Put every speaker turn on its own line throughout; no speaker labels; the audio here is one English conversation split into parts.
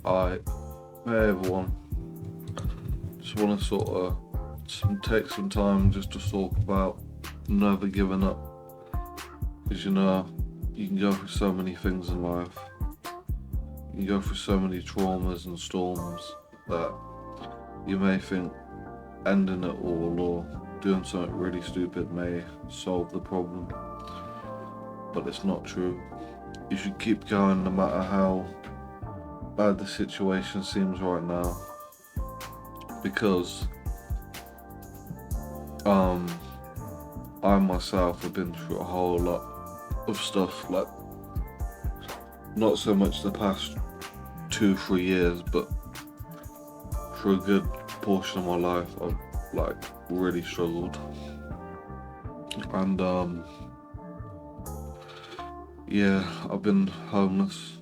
Hi, hey everyone. Just want to take some time just to talk about never giving up. Because you can go through so many things in life. You can go through so many traumas and storms that you may think ending it all or doing something really stupid may solve the problem. But it's not true. You should keep going no matter how bad the situation seems right now, because I myself have been through a whole lot of stuff, like not so much the past 2-3 years, but for a good portion of my life I've really struggled. And I've been homeless,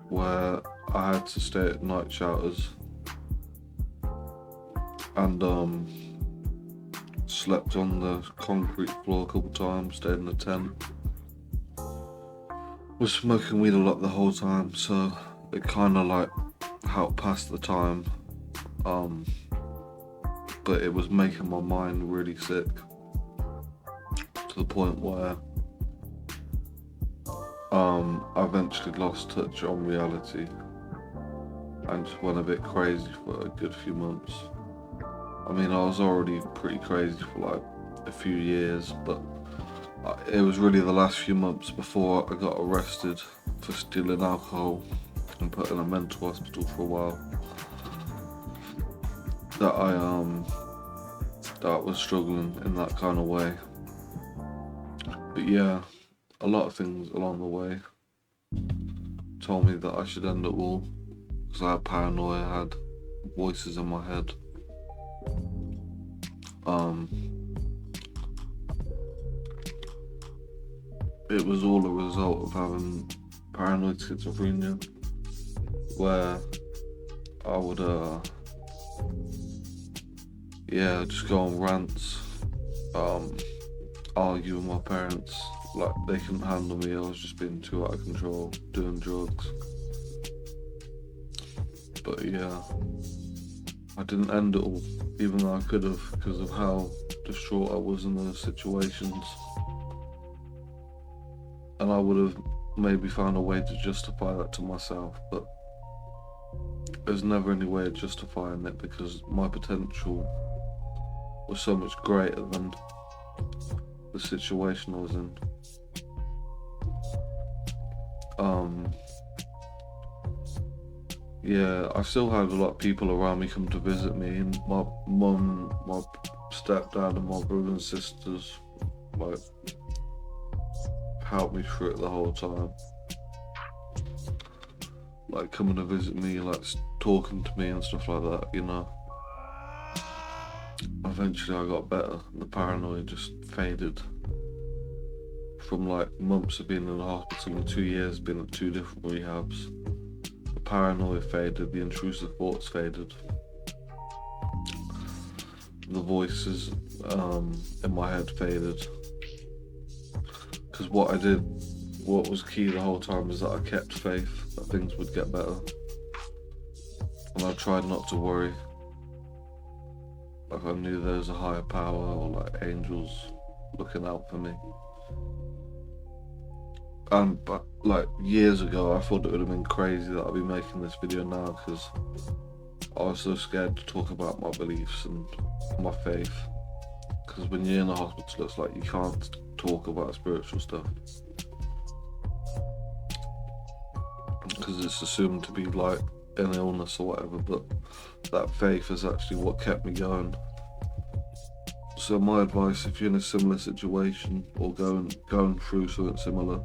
where I had to stay at night shelters and slept on the concrete floor a couple times, stayed in a tent. Was smoking weed a lot the whole time, so it kind of helped pass the time. But it was making my mind really sick, to the point where I eventually lost touch on reality and just went a bit crazy for a good few months. I mean, I was already pretty crazy for a few years, but it was really the last few months before I got arrested for stealing alcohol and put in a mental hospital for a while that I was struggling in that kind of way. But yeah, a lot of things along the way told me that I should end it all, because I had paranoia, I had voices in my head. It was all a result of having paranoid schizophrenia, where I would just go on rants, argue with my parents, like they couldn't handle me, I was just being too out of control, doing drugs. But yeah, I didn't end it all, even though I could have, because of how distraught I was in those situations. And I would have maybe found a way to justify that to myself, but there's never any way of justifying it, because my potential was so much greater than the situation I was in. I still had a lot of people around me come to visit me, and my mum, my stepdad and my brother and sisters helped me through it the whole time. Coming to visit me, talking to me and stuff like that, Eventually I got better. The paranoia just faded. From months of being in the hospital and 2 years being at 2 different rehabs, the paranoia faded, the intrusive thoughts faded. The voices in my head faded. Because what was key the whole time is that I kept faith that things would get better. And I tried not to worry. I knew there was a higher power, or angels looking out for me. But years ago, I thought it would have been crazy that I'd be making this video now, because I was so scared to talk about my beliefs and my faith. Because when you're in a hospital, it's like you can't talk about spiritual stuff, because it's assumed to be an illness or whatever, but that faith is actually what kept me going. So my advice, if you're in a similar situation or going through something similar,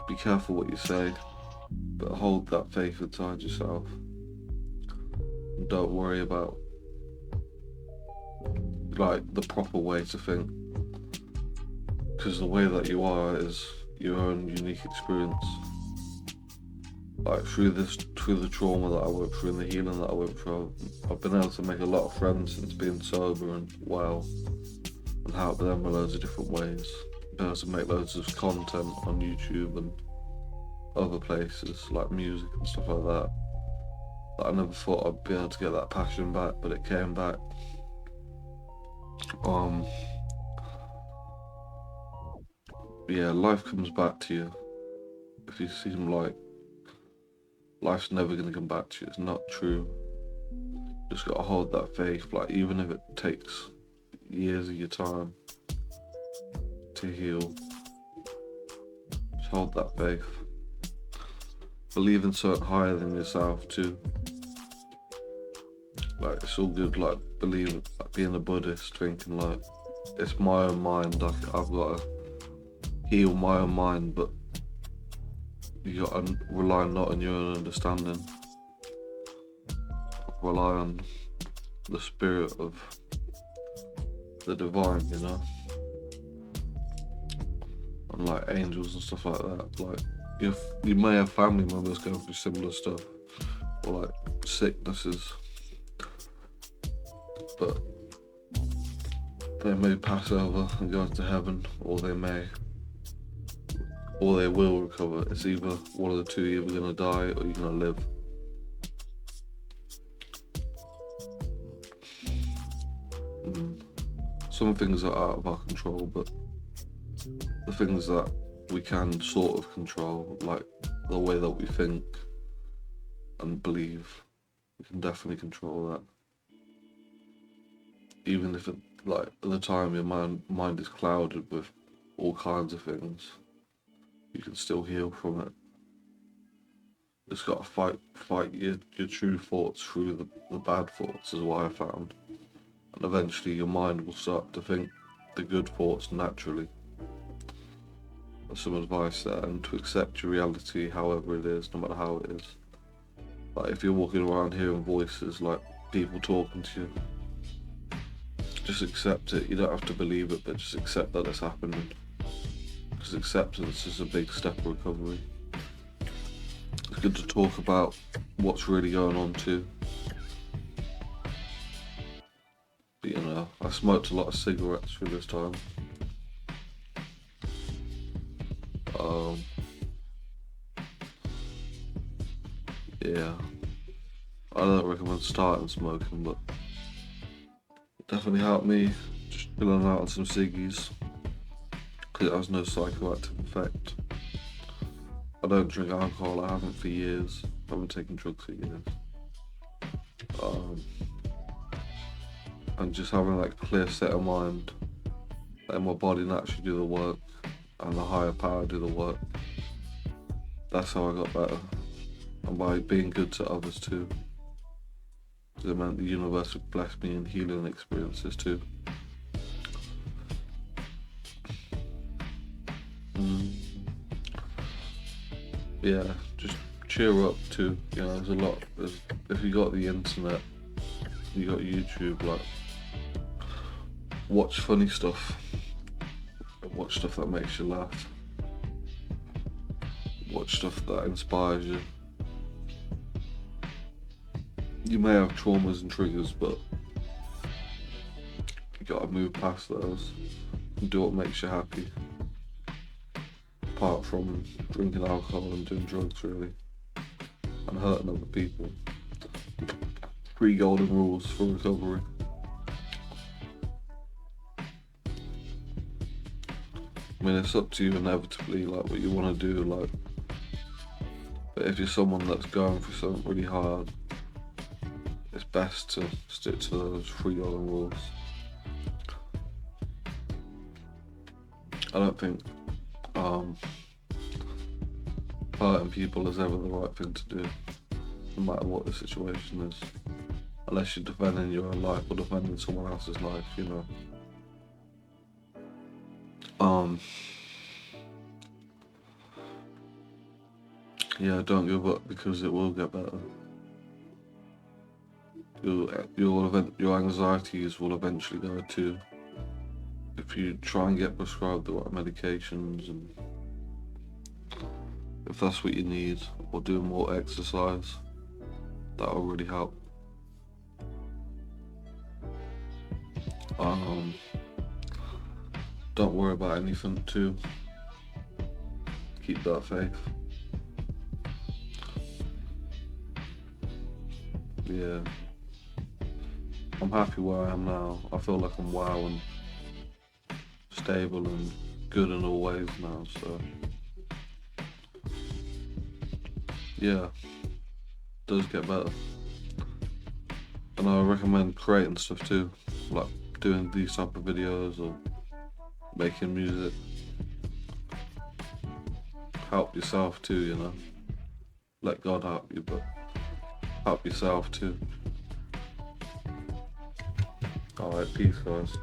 be careful what you say, but hold that faith inside yourself, and don't worry about the proper way to think, because the way that you are is your own unique experience. Through the trauma that I went through and the healing that I went through, I've been able to make a lot of friends since being sober and well, and help them in loads of different ways. Been able to make loads of content on YouTube and other places, like music and stuff like that. that I never thought I'd be able to get that passion back, but it came back. Yeah, life comes back to you. If you seem like life's never gonna come back to you, it's not true. Just gotta hold that faith, like even if it takes years of your time to heal, just hold that faith. Believe in something higher than yourself too. Like it's all good, like believe, like being a Buddhist, thinking like it's my own mind, like I've got to heal my own mind, but you gotta rely not on your own understanding. Rely on the spirit of the divine, you know? And like angels and stuff like that. Like you may have family members going through similar stuff, or like sicknesses, but they may pass over and go to heaven, or they will recover. It's either one of the two, you're either gonna die or you're gonna live. Some things are out of our control, but the things that we can sort of control, like the way that we think and believe, we can definitely control that. Even if like at the time your mind is clouded with all kinds of things, you can still heal from it. Just gotta fight your true thoughts through the bad thoughts, is what I found. And eventually your mind will start to think the good thoughts naturally. That's some advice there, and to accept your reality however it is, no matter how it is. Like if you're walking around hearing voices, like people talking to you, just accept it. You don't have to believe it, but just accept that it's happening. Because acceptance is a big step of recovery. It's good to talk about what's really going on too. But you know, I smoked a lot of cigarettes through this time. Yeah, I don't recommend starting smoking, but it definitely helped me just chilling out on some ciggies, because it has no psychoactive effect. I don't drink alcohol, I haven't for years. I haven't taken drugs for years. And just having like a clear set of mind, letting my body naturally do the work and the higher power do the work. That's how I got better. And by being good to others too. Because it meant the universe would bless me in healing experiences too. Yeah, just cheer up too. You know, there's a lot. If you got the internet, you got YouTube, like, watch funny stuff. Watch stuff that makes you laugh. Watch stuff that inspires you. You may have traumas and triggers, but you gotta move past those and do what makes you happy. Apart from drinking alcohol and doing drugs, really, and hurting other people. 3 golden rules for recovery. I mean, it's up to you inevitably, like what you want to do, like. But if you're someone that's going through something really hard, it's best to stick to those 3 golden rules. I don't think hurting people is ever the right thing to do, no matter what the situation is. Unless you're defending your own life or defending someone else's life, you know. Yeah, don't give up, because it will get better. Your anxieties will eventually go too. If you try and get prescribed the right medications, and if that's what you need, or do more exercise, that'll really help. Don't worry about anything too. Keep that faith. yeah, I'm happy where I am now. I feel like I'm wow and stable and good in all ways now, so yeah, it does get better. And I recommend creating stuff too, like doing these type of videos or making music. Help yourself too, you know. Let God help you, but help yourself too. Alright, peace guys.